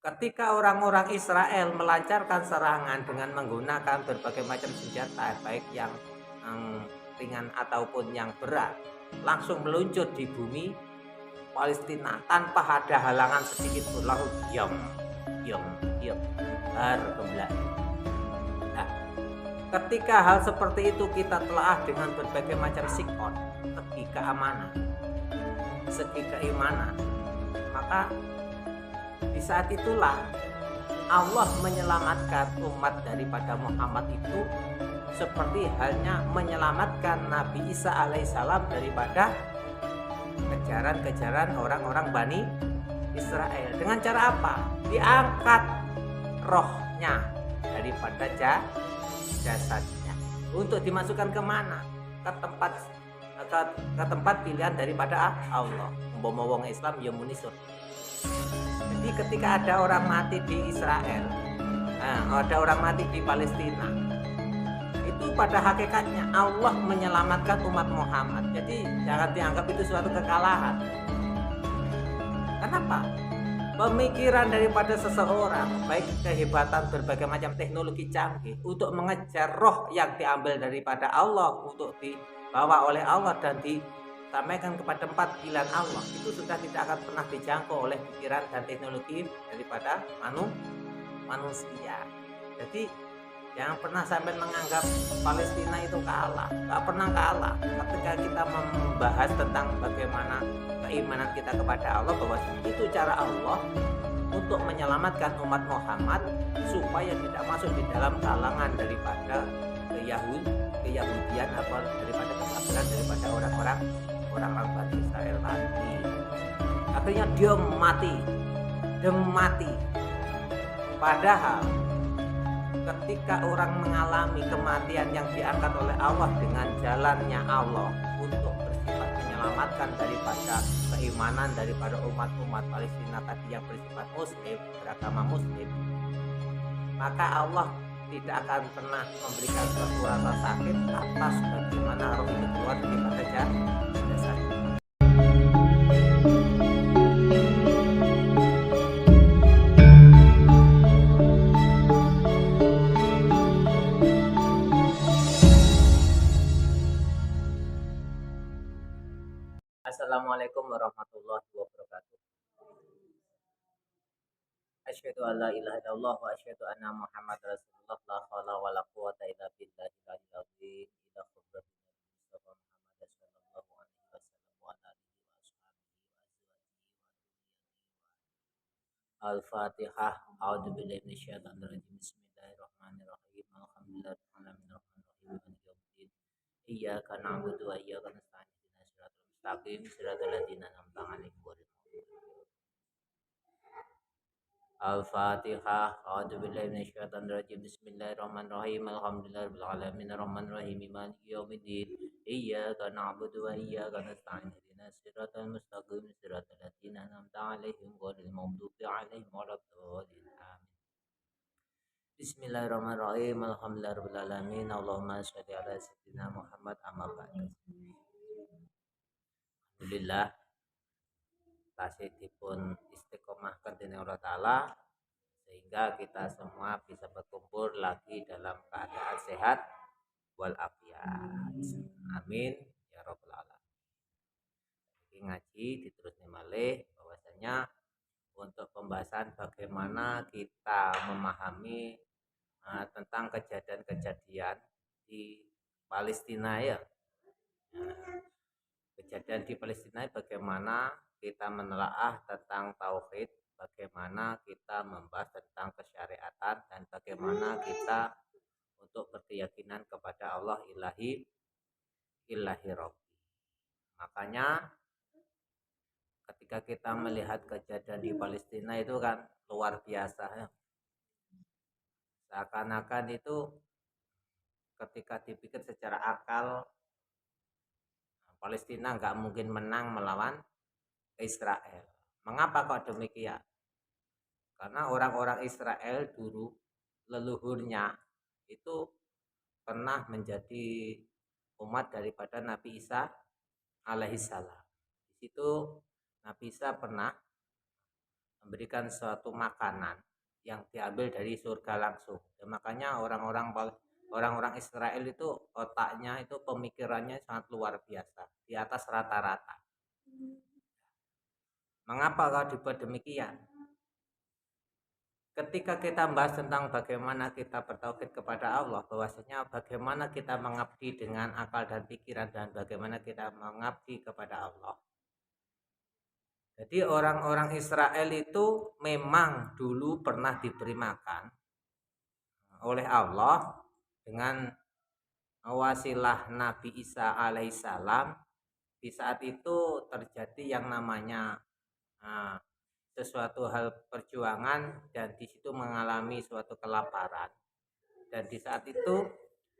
Ketika orang-orang Israel melancarkan serangan dengan menggunakan berbagai macam senjata, baik yang ringan ataupun yang berat, langsung meluncur di bumi Palestina tanpa ada halangan sedikit pun, lalu diam, diam, diam, bergemblak. Nah, ketika hal seperti itu kita telah dengan berbagai macam sikon, segi keamanan, segi keimanan, maka di saat itulah Allah menyelamatkan umat daripada Muhammad itu seperti halnya menyelamatkan Nabi Isa alaihissalam daripada kejaran-kejaran orang-orang Bani Israel. Dengan cara apa? Diangkat rohnya daripada jasadnya untuk dimasukkan kemana? Ke tempat ke tempat pilihan daripada Allah. Umpama wong Islam ya muni surga. Jadi ketika ada orang mati di Israel, ada orang mati di Palestina, itu pada hakikatnya Allah menyelamatkan umat Muhammad. Jadi jangan dianggap itu suatu kekalahan. Kenapa? Pemikiran daripada seseorang, baik kehebatan berbagai macam teknologi canggih untuk mengejar roh yang diambil daripada Allah untuk dibawa oleh Allah dan disampaikan kepada tempat pilihan Allah, itu sudah tidak akan pernah dijangkau oleh pikiran dan teknologi daripada manusia. Jadi jangan pernah sampai menganggap Palestina itu kalah. Gak pernah kalah. Ketika kita membahas tentang bagaimana keimanan kita kepada Allah, bahwa itu cara Allah untuk menyelamatkan umat Muhammad supaya tidak masuk di dalam kalangan daripada keyahudian atau daripada kekafiran daripada orang-orang Bani Israel tadi. Akhirnya dia mati. Padahal ketika orang mengalami kematian yang diangkat oleh Allah dengan jalannya Allah untuk bersifat menyelamatkan daripada keimanan daripada umat-umat Palestina tadi yang bersifat muslim, beragama muslim, maka Allah tidak akan pernah memberikan suatu rasa sakit atas bagaimana roh itu keluar daripada jasad. Assalamualaikum warahmatullahi wabarakatuh. Asyhadu an la ilaha illallah wa asyhadu anna Muhammad Rasulullah la haula wala quwata illa billahil aliyyil azim. Ila hadratin Mustafa Muhammad sallallahu alaihi wasallam wa ala alihi wa ashabihi wa Al-Fatihah. A'udzu billahi minasyaitonir rajim. Bismillahirrahmanirrahim. Alhamdulillahirabbil alamin arrahmanirrahim maliki yaumiddin. Iyyaka na'budu wa iyyaka nasta'in. Ihdinas siratal mustaqim siratal ladzina an'amta 'alaihim ghairil Al-Fatihah. A'udzu billahi minasyaitonir rajim. Bismillahirrahmanirrahim. Alhamdulillahirabbil alamin arrahmanirrahim maliki yaumiddin. Iyyaka na'budu wa iyyaka nasta'in. Ihdinas siratal mustaqim siratal ladzina an'amta 'alaihim ghairil maghdubi 'alaihim waladdallin. Amin. Bismillahirrahmanirrahim. Alhamdulillahirabbil alamin. Allahumma shalli ala sayyidina Muhammad amma ba'du. Alhamdulillah tasih dipun istiqomahkan dening Allah Ta'ala sehingga kita semua bisa berkumpul lagi dalam keadaan sehat walafiat. Amin ya rabbal alamin. Iki ngaji diterusne malih bahwasanya untuk pembahasan bagaimana kita memahami tentang kejadian-kejadian di Palestina ya. Kejadian di Palestina bagaimana kita menelaah tentang tauhid, bagaimana kita membahas tentang kesyariatan dan bagaimana kita untuk berkeyakinan kepada Allah ilahi rabbi. Makanya ketika kita melihat kejadian di Palestina itu kan luar biasa ya. Seakan-akan itu ketika dipikir secara akal Palestina nggak mungkin menang melawan Israel. Mengapa kok demikian? Karena orang-orang Israel dulu leluhurnya itu pernah menjadi umat daripada Nabi Isa alaihissalam. Di situ Nabi Isa pernah memberikan suatu makanan yang diambil dari surga langsung. Dan makanya orang-orang Israel itu otaknya itu pemikirannya sangat luar biasa, di atas rata-rata. Mengapa kau dibuat demikian? Ketika kita membahas tentang bagaimana kita bertauhid kepada Allah, bahwasanya bagaimana kita mengabdi dengan akal dan pikiran dan bagaimana kita mengabdi kepada Allah. Jadi orang-orang Israel itu memang dulu pernah diberi makan oleh Allah dengan wasilah Nabi Isa alaihissalam. Di saat itu terjadi yang namanya sesuatu hal perjuangan dan di situ mengalami suatu kelaparan. Dan di saat itu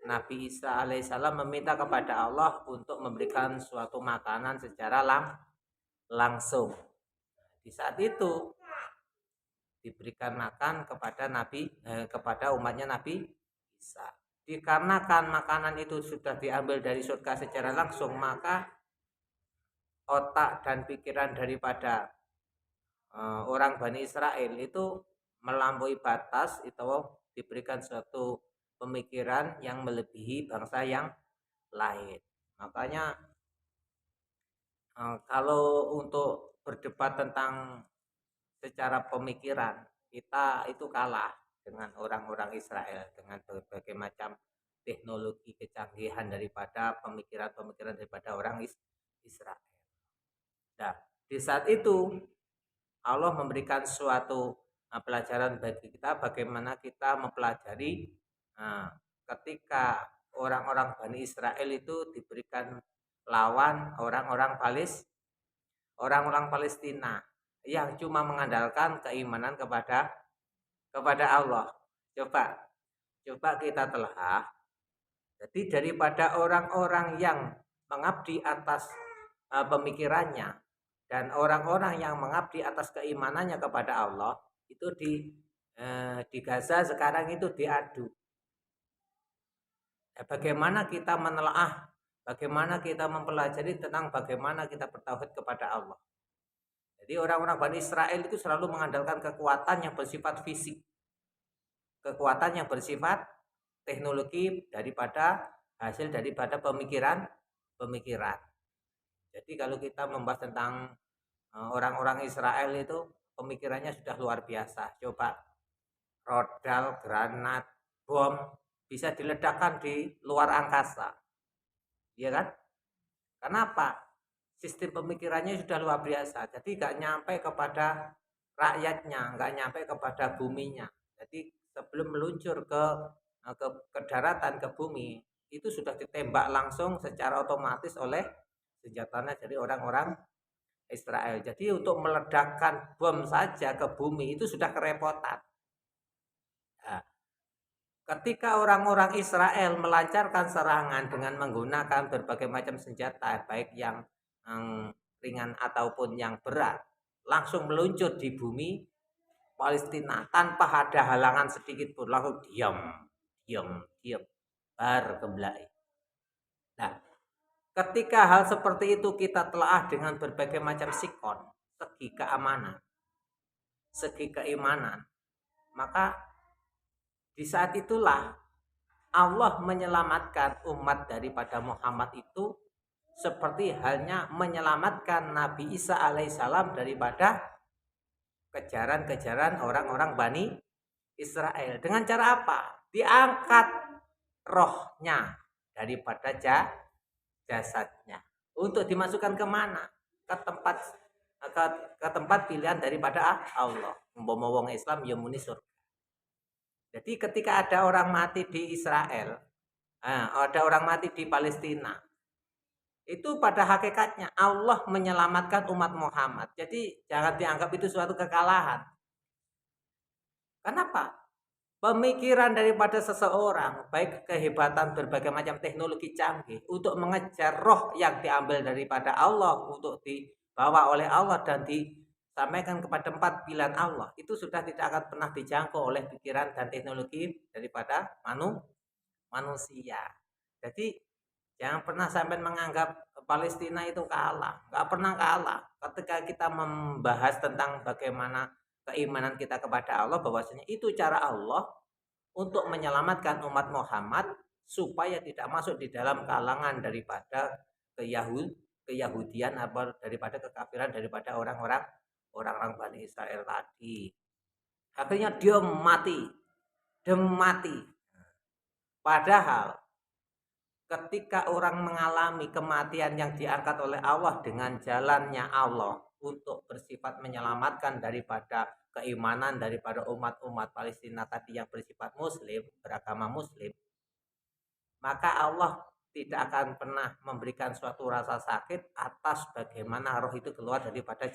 Nabi Isa alaihissalam meminta kepada Allah untuk memberikan suatu makanan secara langsung. Di saat itu diberikan makan kepada umatnya Nabi Isa. Dikarenakan makanan itu sudah diambil dari surga secara langsung, maka otak dan pikiran daripada orang Bani Israel itu melampaui batas itu, diberikan suatu pemikiran yang melebihi bangsa yang lain. Makanya kalau untuk berdebat tentang secara pemikiran, kita itu kalah dengan orang-orang Israel dengan berbagai macam teknologi kecanggihan daripada pemikiran-pemikiran daripada orang Israel. Nah, di saat itu Allah memberikan suatu pelajaran bagi kita bagaimana kita mempelajari ketika orang-orang Bani Israel itu diberikan lawan orang-orang Palestina yang cuma mengandalkan keimanan kepada Allah. Coba kita telah. Jadi daripada orang-orang yang mengabdi atas pemikirannya dan orang-orang yang mengabdi atas keimanannya kepada Allah, itu di Gaza sekarang itu diadu. Bagaimana kita menelaah, bagaimana kita mempelajari tentang bagaimana kita bertauhid kepada Allah. Jadi orang-orang Bani Israel itu selalu mengandalkan kekuatan yang bersifat fisik, kekuatan yang bersifat teknologi daripada hasil daripada pemikiran. Jadi kalau kita membahas tentang orang-orang Israel itu pemikirannya sudah luar biasa. Coba rodal, granat, bom bisa diledakkan di luar angkasa, ya kan? Kenapa? Sistem pemikirannya sudah luar biasa. Jadi nggak nyampe kepada rakyatnya, nggak nyampe kepada buminya. Jadi sebelum meluncur ke daratan, ke bumi, itu sudah ditembak langsung secara otomatis oleh senjatanya dari orang-orang Israel. Jadi untuk meledakkan bom saja ke bumi itu sudah kerepotan. Nah, ketika orang-orang Israel melancarkan serangan dengan menggunakan berbagai macam senjata, baik yang ringan ataupun yang berat, langsung meluncur di bumi Palestina tanpa ada halangan sedikit pun, langsung diam, bergemblai. Nah, ketika hal seperti itu kita telaah dengan berbagai macam sikon, segi keamanan, segi keimanan, maka di saat itulah Allah menyelamatkan umat daripada Muhammad itu seperti halnya menyelamatkan Nabi Isa alaihissalam daripada kejaran-kejaran orang-orang Bani Israel. Dengan cara apa? Diangkat rohnya daripada jasadnya untuk dimasukkan kemana? Ke tempat pilihan daripada Allah. Umpama wong Islam ya muni surga. Jadi ketika ada orang mati di Israel, ada orang mati di Palestina, itu pada hakikatnya Allah menyelamatkan umat Muhammad. Jadi jangan dianggap itu suatu kekalahan. Kenapa? Pemikiran daripada seseorang, baik kehebatan berbagai macam teknologi canggih untuk mengejar roh yang diambil daripada Allah untuk dibawa oleh Allah dan disampaikan kepada tempat pilihan Allah, itu sudah tidak akan pernah dijangkau oleh pikiran dan teknologi daripada manusia. Jadi jangan pernah sampai menganggap Palestina itu kalah, nggak pernah kalah. Ketika kita membahas tentang bagaimana keimanan kita kepada Allah, bahwasanya itu cara Allah untuk menyelamatkan umat Muhammad supaya tidak masuk di dalam kalangan daripada keyahudian atau daripada kekafiran daripada orang-orang Bani Israel tadi. Akhirnya dia mati. Padahal ketika orang mengalami kematian yang diangkat oleh Allah dengan jalannya Allah untuk bersifat menyelamatkan daripada keimanan daripada umat-umat Palestina tadi yang bersifat muslim, beragama muslim, maka Allah tidak akan pernah memberikan suatu rasa sakit atas bagaimana roh itu keluar daripada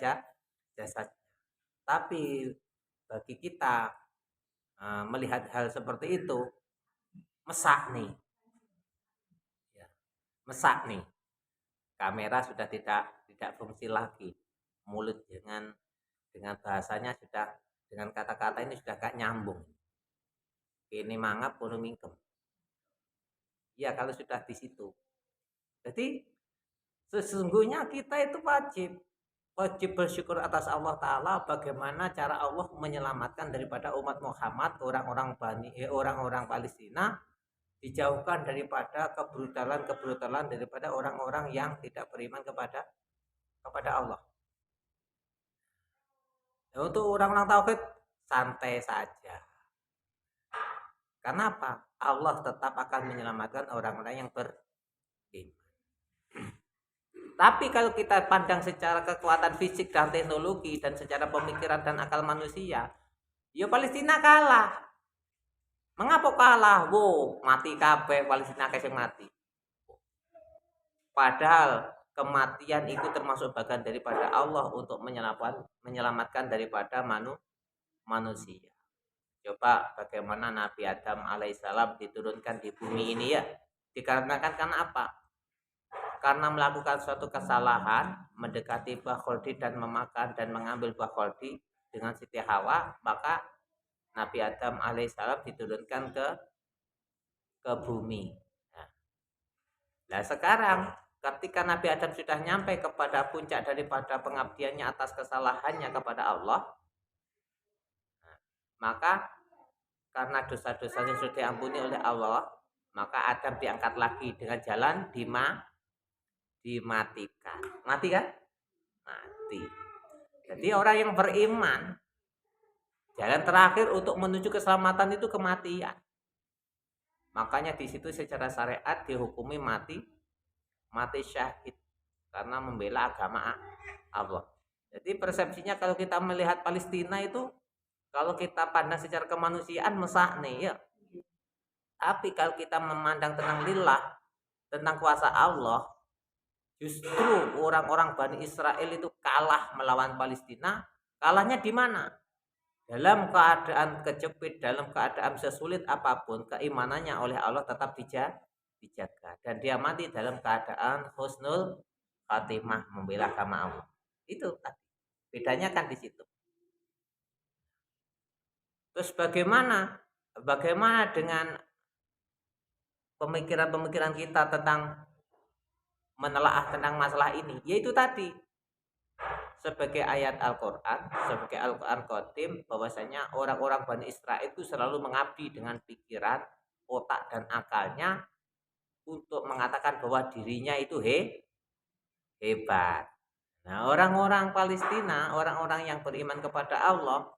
jasad. Tapi bagi kita melihat hal seperti itu, mesak nih. Mesak nih. Kamera sudah tidak fungsi lagi. Mulut dengan bahasanya sudah, dengan kata-kata ini sudah gak nyambung. Ini mangap kudu mingkem. Ya kalau sudah di situ. Jadi sesungguhnya kita itu wajib bersyukur atas Allah Ta'ala bagaimana cara Allah menyelamatkan daripada umat Muhammad, orang-orang Palestina, dijauhkan daripada kebrutalan daripada orang-orang yang tidak beriman kepada Allah. Nah, untuk orang-orang tauhid santai saja. Kenapa? Allah tetap akan menyelamatkan orang-orang yang beriman. Tapi kalau kita pandang secara kekuatan fisik dan teknologi dan secara pemikiran dan akal manusia, ya Palestina kalah. Mengapa kalah? Mati kabeh, Palestina kasih mati. Padahal kematian itu termasuk bagian daripada Allah untuk menyelamatkan daripada manusia. Coba bagaimana Nabi Adam alaihissalam diturunkan di bumi ini ya. Dikarenakan karena apa? Karena melakukan suatu kesalahan, mendekati buah kholdi dan memakan dan mengambil buah kholdi dengan Siti Hawa, maka Nabi Adam alaihissalam diturunkan ke bumi. Nah sekarang ketika Nabi Adam sudah nyampe kepada puncak daripada pengabdiannya atas kesalahannya kepada Allah, maka karena dosa-dosanya sudah diampuni oleh Allah, maka Adam diangkat lagi dengan jalan dimatikan. Mati kan? Mati. Jadi orang yang beriman, jalan terakhir untuk menuju keselamatan itu kematian. Makanya di situ secara syariat dihukumi mati syahid karena membela agama Allah. Jadi persepsinya kalau kita melihat Palestina itu, kalau kita pandang secara kemanusiaan mesak nih ya. Tapi kalau kita memandang tentang lillah, tentang kuasa Allah, justru orang-orang Bani Israel itu kalah melawan Palestina. Kalahnya di mana? Dalam keadaan kejepit, dalam keadaan sesulit apapun, keimanannya oleh Allah tetap dijaga. Dan dia mati dalam keadaan husnul khatimah, membela agama Allah. Itu tadi. Bedanya kan di situ. Terus bagaimana dengan pemikiran-pemikiran kita tentang menelaah tentang masalah ini? Yaitu tadi, sebagai ayat Al-Quran, sebagai Al-Quran Qadim, bahwasanya orang-orang Bani Israel itu selalu mengabdi dengan pikiran, otak, dan akalnya untuk mengatakan bahwa dirinya itu hebat. Nah, orang-orang Palestina, orang-orang yang beriman kepada Allah,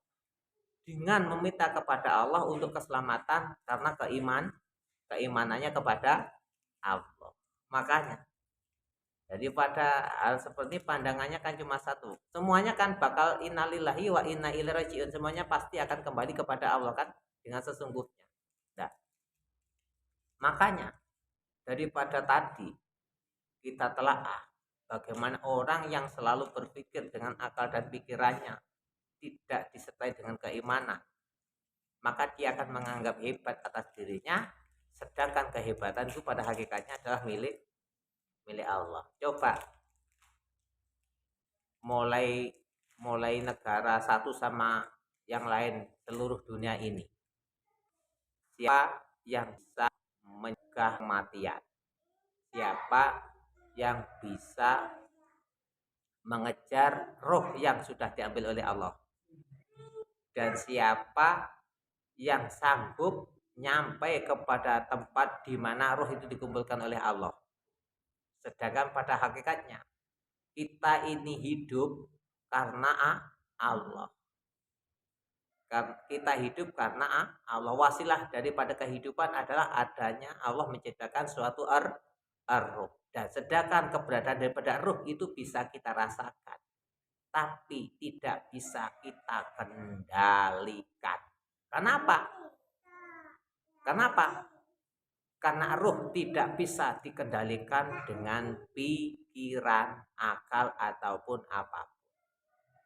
dengan meminta kepada Allah untuk keselamatan karena keimanannya kepada Allah. Makanya jadi pada hal seperti pandangannya kan cuma satu. Semuanya kan bakal innalillahi wa inna ilaihi rajiun. Semuanya pasti akan kembali kepada Allah kan dengan sesungguhnya. Nah, makanya daripada tadi kita telaah bagaimana orang yang selalu berpikir dengan akal dan pikirannya tidak disertai dengan keimanan, maka dia akan menganggap hebat atas dirinya, sedangkan kehebatan itu pada hakikatnya adalah milik Allah. Coba mulai negara satu sama yang lain seluruh dunia ini, siapa yang bisa mencegah kematian? Siapa yang bisa mengejar roh yang sudah diambil oleh Allah? dan siapa yang sanggup nyampe kepada tempat di mana roh itu dikumpulkan oleh Allah. Sedangkan pada hakikatnya kita ini hidup karena Allah. Kita hidup karena Allah. Wasilah daripada kehidupan adalah adanya Allah menciptakan suatu ruh. Dan sedangkan keberadaan daripada ruh itu bisa kita rasakan, tapi tidak bisa kita kendalikan. Kenapa? Kenapa? Karena ruh tidak bisa dikendalikan dengan pikiran, akal, ataupun apapun.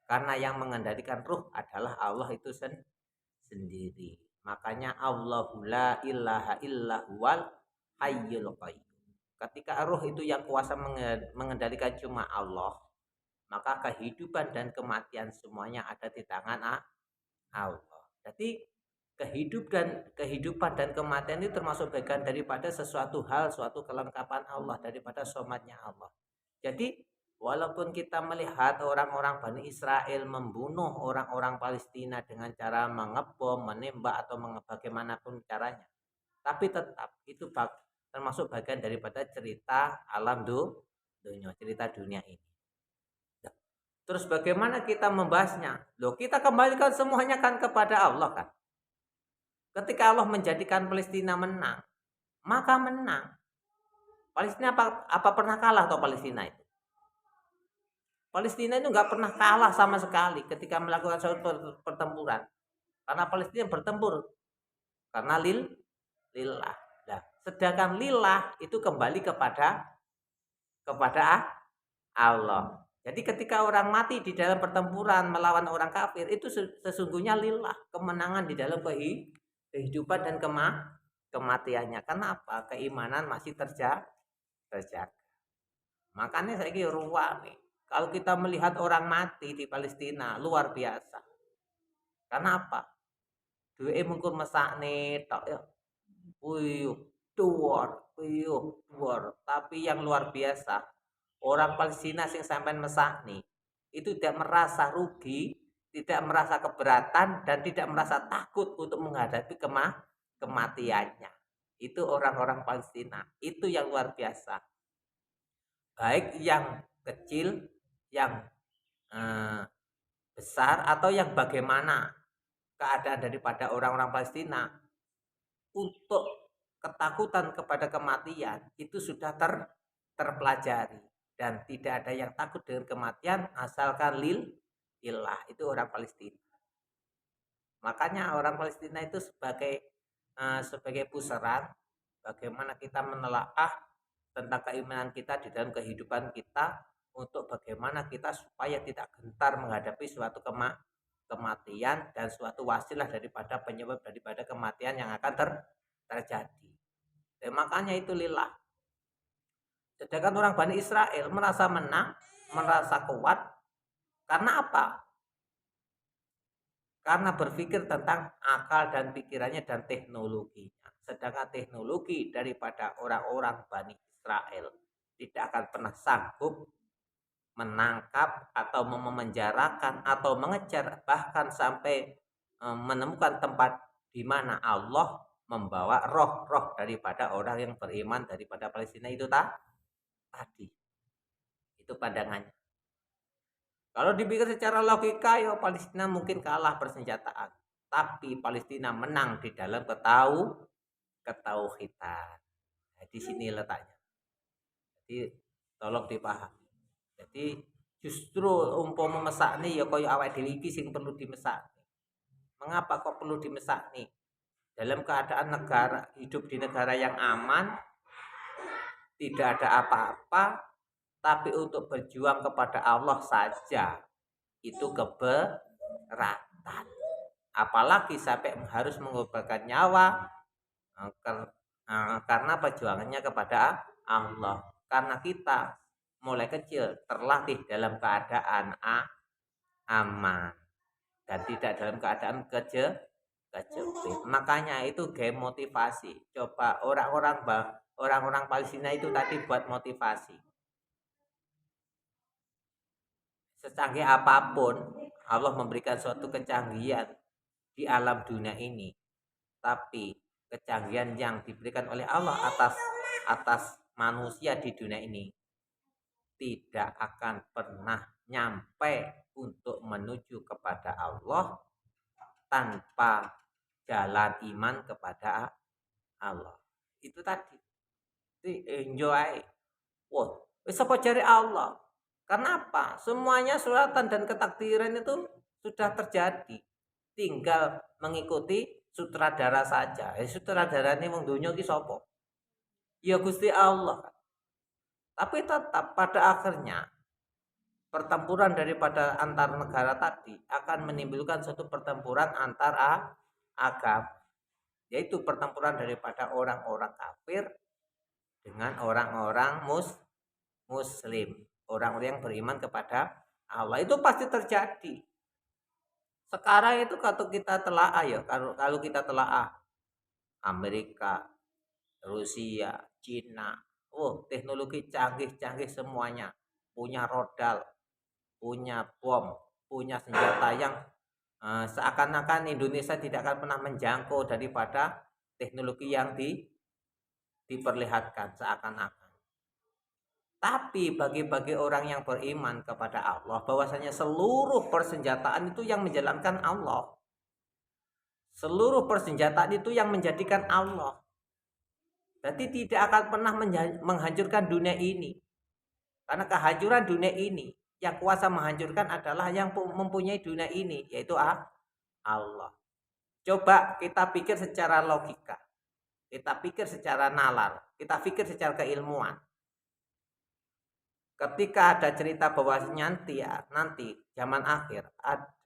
Karena yang mengendalikan ruh adalah Allah itu sendiri. Makanya Allahu la ilaha illa huwal hayyul qayyum. Ketika ruh itu yang kuasa mengendalikan cuma Allah, maka kehidupan dan kematian semuanya ada di tangan Allah. Jadi kehidupan dan kematian itu termasuk bagian daripada sesuatu hal, suatu kelengkapan Allah, daripada somatnya Allah. Jadi walaupun kita melihat orang-orang Bani Israel membunuh orang-orang Palestina dengan cara mengebom, menembak, atau bagaimanapun caranya, tapi tetap itu termasuk bagian daripada cerita alam dunia, cerita dunia ini. Terus bagaimana kita membahasnya? Loh, kita kembalikan semuanya kan kepada Allah kan. Ketika Allah menjadikan Palestina menang, maka menang. Palestina apa pernah kalah atau Palestina itu? Palestina itu nggak pernah kalah sama sekali ketika melakukan suatu pertempuran. Karena Palestina bertempur karena lillah. Nah, sedangkan lillah itu kembali kepada Allah. Jadi ketika orang mati di dalam pertempuran melawan orang kafir itu sesungguhnya lillah, kemenangan di dalam kehidupan dan kematiannya. Kenapa? Keimanan masih terjaga. Makanya saya kira ruang nih. Kalau kita melihat orang mati di Palestina luar biasa. Kenapa? Duwe mungkur mesakne tok ya. Wuyuh, duar. Tapi yang luar biasa, orang Palestina sing sampean mesakne itu tidak merasa rugi, tidak merasa keberatan, dan tidak merasa takut untuk menghadapi kematiannya. Itu orang-orang Palestina. Itu yang luar biasa. Baik yang kecil, yang besar, atau yang bagaimana keadaan daripada orang-orang Palestina, untuk ketakutan kepada kematian itu sudah terpelajari, dan tidak ada yang takut dengan kematian asalkan lillah. Itu orang Palestina. Makanya orang Palestina itu sebagai pusaran bagaimana kita menelaah tentang keimanan kita di dalam kehidupan kita, untuk bagaimana kita supaya tidak gentar menghadapi suatu kematian dan suatu wasilah daripada penyebab daripada kematian yang akan terjadi. Dan makanya itu lillah. Sedangkan orang Bani Israel merasa menang, merasa kuat. Karena apa? Karena berpikir tentang akal dan pikirannya dan teknologinya. Sedangkan teknologi daripada orang-orang Bani Israel tidak akan pernah sanggup menangkap atau memenjarakan atau mengejar, bahkan sampai menemukan tempat di mana Allah membawa roh-roh daripada orang yang beriman daripada Palestina itu tadi. Itu pandangannya. Kalau dipikir secara logika, ya Palestina mungkin kalah persenjataan, tapi Palestina menang di dalam ketauhidan. Nah, di sini letaknya. Jadi tolong dipahami. Jadi justru umpama mesakne ya kaya awake dhewe iki sing perlu dimesakne. Mengapa kok perlu dimesakne? Dalam keadaan negara hidup di negara yang aman, tidak ada apa-apa, tapi untuk berjuang kepada Allah saja itu keberatan. Apalagi sampai harus mengorbankan nyawa karena perjuangannya kepada Allah. Karena kita mulai kecil terlatih dalam keadaan aman dan tidak dalam keadaan kejepit. Makanya itu game motivasi. Coba orang-orang Palestina itu tadi buat motivasi. Secanggih apapun Allah memberikan suatu kecanggihan di alam dunia ini, tapi kecanggihan yang diberikan oleh Allah atas manusia di dunia ini tidak akan pernah nyampe untuk menuju kepada Allah tanpa jalan iman kepada Allah. Itu tadi. Enjoy. Wah, wis apa jare Allah? Kenapa? Semuanya suratan dan ketakdiran itu sudah terjadi. Tinggal mengikuti sutradara saja. Sutradarane wong donya ki sapa? Ya Gusti Allah. Tapi tetap pada akhirnya pertempuran daripada antar negara tadi akan menimbulkan suatu pertempuran antar agama, yaitu pertempuran daripada orang-orang kafir dengan orang-orang muslim, orang-orang yang beriman kepada Allah. Itu pasti terjadi. Sekarang itu kalau kita telaah ya, kalau kita telaah Amerika, Rusia, Cina, teknologi canggih-canggih semuanya, punya rodal, punya bom, punya senjata yang seakan-akan Indonesia tidak akan pernah menjangkau daripada teknologi yang diperlihatkan seakan-akan. Tapi bagi orang yang beriman kepada Allah, bahwasanya seluruh persenjataan itu yang menjalankan Allah. Seluruh persenjataan itu yang menjadikan Allah. Berarti tidak akan pernah menghancurkan dunia ini. Karena kehancuran dunia ini, yang kuasa menghancurkan adalah yang mempunyai dunia ini, yaitu Allah. Coba kita pikir secara logika. Kita pikir secara nalar. Kita pikir secara keilmuan. Ketika ada cerita bahwa nanti zaman akhir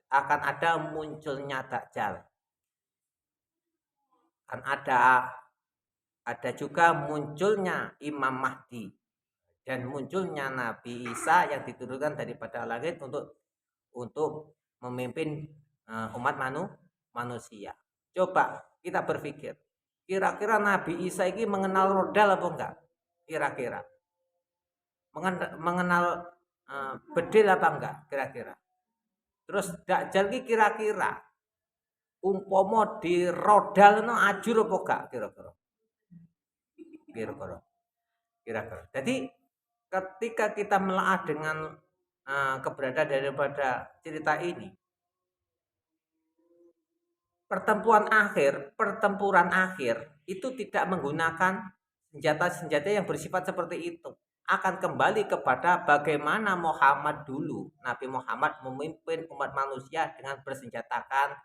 akan ada munculnya Dajjal. Kan ada juga munculnya Imam Mahdi dan munculnya Nabi Isa yang diturunkan daripada langit untuk memimpin umat manusia. Coba kita berpikir, kira-kira Nabi Isa ini mengenal rodal apa enggak? Kira-kira mengenal bedil apa enggak kira-kira? Terus Dajjal ini kira-kira umpomo di rodal no ajur apa enggak kira-kira? Kira-kira. Jadi ketika kita melaah dengan keberadaan daripada cerita ini, pertempuran akhir itu tidak menggunakan senjata-senjata yang bersifat seperti itu. Akan kembali kepada bagaimana Muhammad dulu, Nabi Muhammad memimpin umat manusia dengan bersenjatakan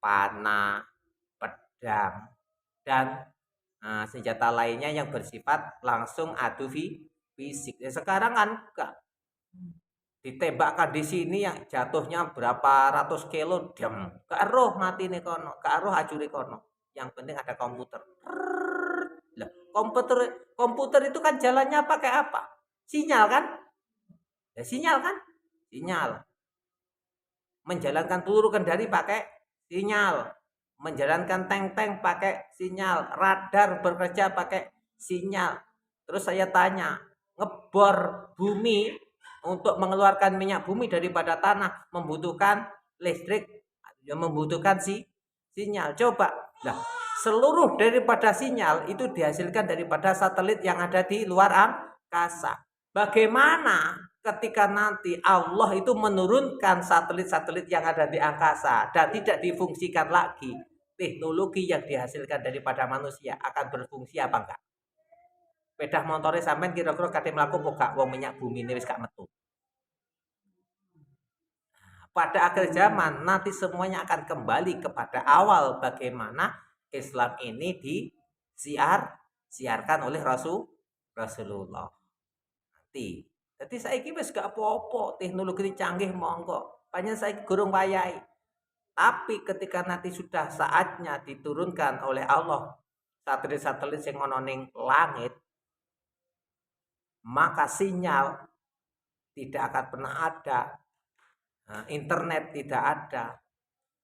panah, pedang, dan senjata lainnya yang bersifat langsung adu fisik. Sekarang kan enggak, ditembakkan di sini yang jatuhnya berapa ratus kilo, gak roh mati nih kono, gak roh hajuri kono. Yang penting ada komputer. Lah, komputer itu kan jalannya pakai apa? Sinyal kan? Ya sinyal kan? Sinyal. Menjalankan peluru kendali pakai sinyal. Menjalankan tank pakai sinyal. Radar bekerja pakai sinyal. Terus saya tanya, ngebor bumi untuk mengeluarkan minyak bumi daripada tanah membutuhkan listrik, membutuhkan sinyal. Coba, lah seluruh daripada sinyal itu dihasilkan daripada satelit yang ada di luar angkasa. Bagaimana ketika nanti Allah itu menurunkan satelit-satelit yang ada di angkasa dan tidak difungsikan lagi, teknologi yang dihasilkan daripada manusia akan berfungsi apa enggak? Pedah montore sampean kira-kira kate mlaku apa gak wong minyak bumi ini wis gak metu. Pada akhir zaman nanti semuanya akan kembali kepada awal bagaimana Islam ini disiarkan oleh Rasulullah. Nanti. Jadi saiki wis gak apa-apa, teknologi canggih monggo. Panjen saiki gurung wayahe. Tapi ketika nanti sudah saatnya diturunkan oleh Allah satelit-satelit sing ana ning langit, maka sinyal tidak akan pernah ada. Internet tidak ada,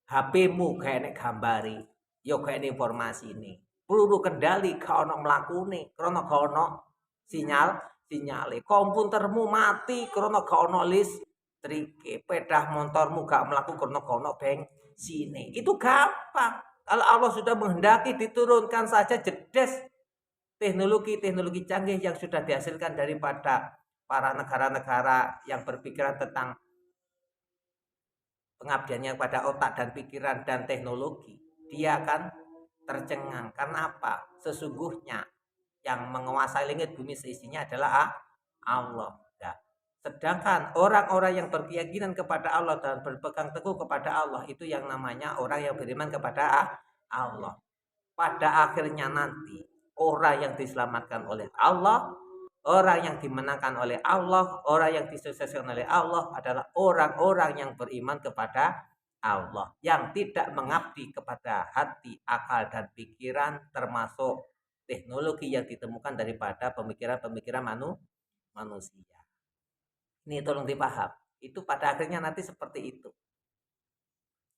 HP-mu kayak nek gambari, yo kayak informasi ini. Peluru kendali gak ono mlakune, krana gak ono sinyale. Komputermu mati krana gak ono listrike, pedah motormu gak mlaku krana gak ono sini. Itu gampang. Kalau Allah sudah menghendaki diturunkan saja jedes teknologi-teknologi canggih yang sudah dihasilkan daripada para negara-negara yang berpikiran tentang pengabdiannya pada otak dan pikiran dan teknologi, dia akan tercengang. Karena apa? Sesungguhnya yang menguasai langit bumi seisinya adalah Allah. Ya. Sedangkan orang-orang yang berkeyakinan kepada Allah dan berpegang teguh kepada Allah, itu yang namanya orang yang beriman kepada Allah. Pada akhirnya nanti orang yang diselamatkan oleh Allah, orang yang dimenangkan oleh Allah, orang yang disukseskan oleh Allah adalah orang-orang yang beriman kepada Allah, yang tidak mengabdi kepada hati, akal, dan pikiran, termasuk teknologi yang ditemukan daripada pemikiran-pemikiran manusia. Ini tolong dipaham. Itu pada akhirnya nanti seperti itu.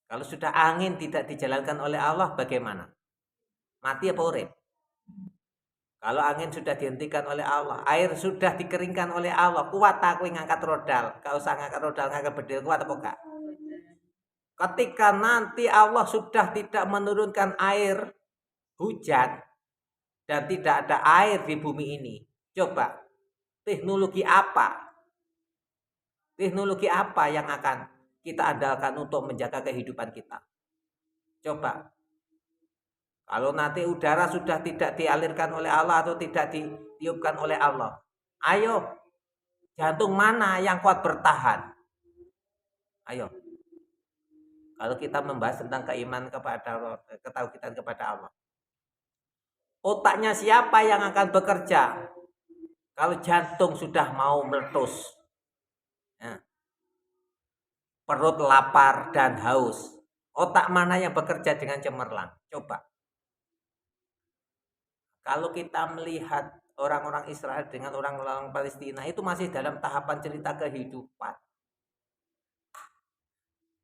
Kalau sudah angin tidak dijalankan oleh Allah, bagaimana? Mati apa urip? Kalau angin sudah dihentikan oleh Allah, air sudah dikeringkan oleh Allah, kuat aku ngangkat rodal. Gak usah ngangkat rodal, ngangkat bedil, kuat apa enggak? Ketika nanti Allah sudah tidak menurunkan air hujan dan tidak ada air di bumi ini, coba teknologi apa? Teknologi apa yang akan kita andalkan untuk menjaga kehidupan kita? Coba. Kalau nanti udara sudah tidak dialirkan oleh Allah atau tidak ditiupkan oleh Allah, ayo, jantung mana yang kuat bertahan? Ayo. Kalau kita membahas tentang keimanan kepada ketauhidan kepada Allah, otaknya siapa yang akan bekerja? Kalau jantung sudah mau meletus, ya, perut lapar dan haus, otak mana yang bekerja dengan cemerlang? Coba. Kalau kita melihat orang-orang Israel dengan orang-orang Palestina, itu masih dalam tahapan cerita kehidupan.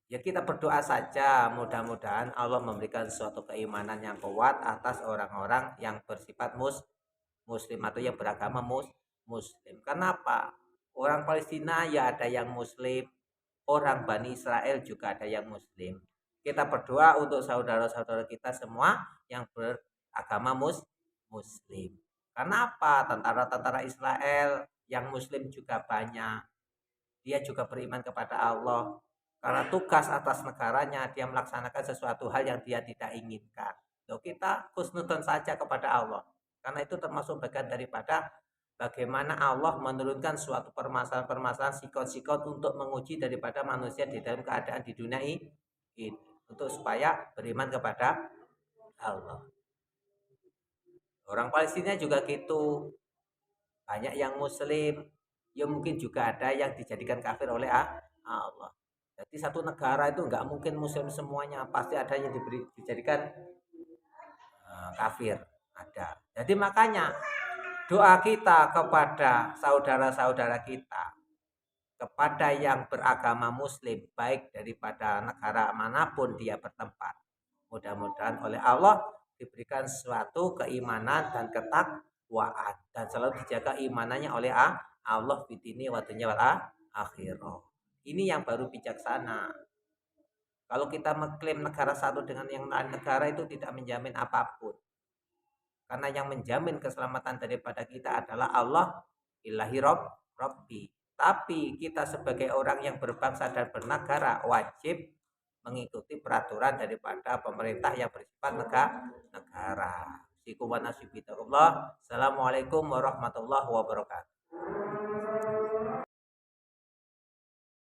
Ya kita berdoa saja, mudah-mudahan Allah memberikan suatu keimanan yang kuat atas orang-orang yang bersifat muslim atau yang beragama muslim. Kenapa? Orang Palestina ya ada yang muslim, orang Bani Israel juga ada yang muslim. Kita berdoa untuk saudara-saudara kita semua yang beragama muslim. Karena apa? Tentara-tentara Israel yang muslim juga banyak. Dia juga beriman kepada Allah. Karena tugas atas negaranya, dia melaksanakan sesuatu hal yang dia tidak inginkan. Loh, kita husnudon saja kepada Allah. Karena itu termasuk bagian daripada bagaimana Allah menurunkan suatu permasalahan-permasalahan sikot-sikot untuk menguji daripada manusia di dalam keadaan di dunia ini. Untuk supaya beriman kepada Allah. Orang Palestina juga gitu. Banyak yang muslim, ya mungkin juga ada yang dijadikan kafir oleh Allah. Jadi satu negara itu nggak mungkin muslim semuanya, pasti ada yang dijadikan kafir, ada. Jadi makanya doa kita kepada saudara-saudara kita, kepada yang beragama muslim, baik daripada negara manapun dia bertempat, mudah-mudahan oleh Allah diberikan suatu keimanan dan ketakwaan dan selalu dijaga imanannya oleh Allah fitini wa dunya wal akhirah. Ini yang baru bijaksana. Kalau kita mengklaim negara satu dengan yang lain negara itu tidak menjamin apapun. Karena yang menjamin keselamatan daripada kita adalah Allah ilahi rabbi. Tapi kita sebagai orang yang berbangsa dan bernegara wajib mengikuti peraturan daripada pemerintah yang bersifat negara. Assalamualaikum warahmatullahi wabarakatuh.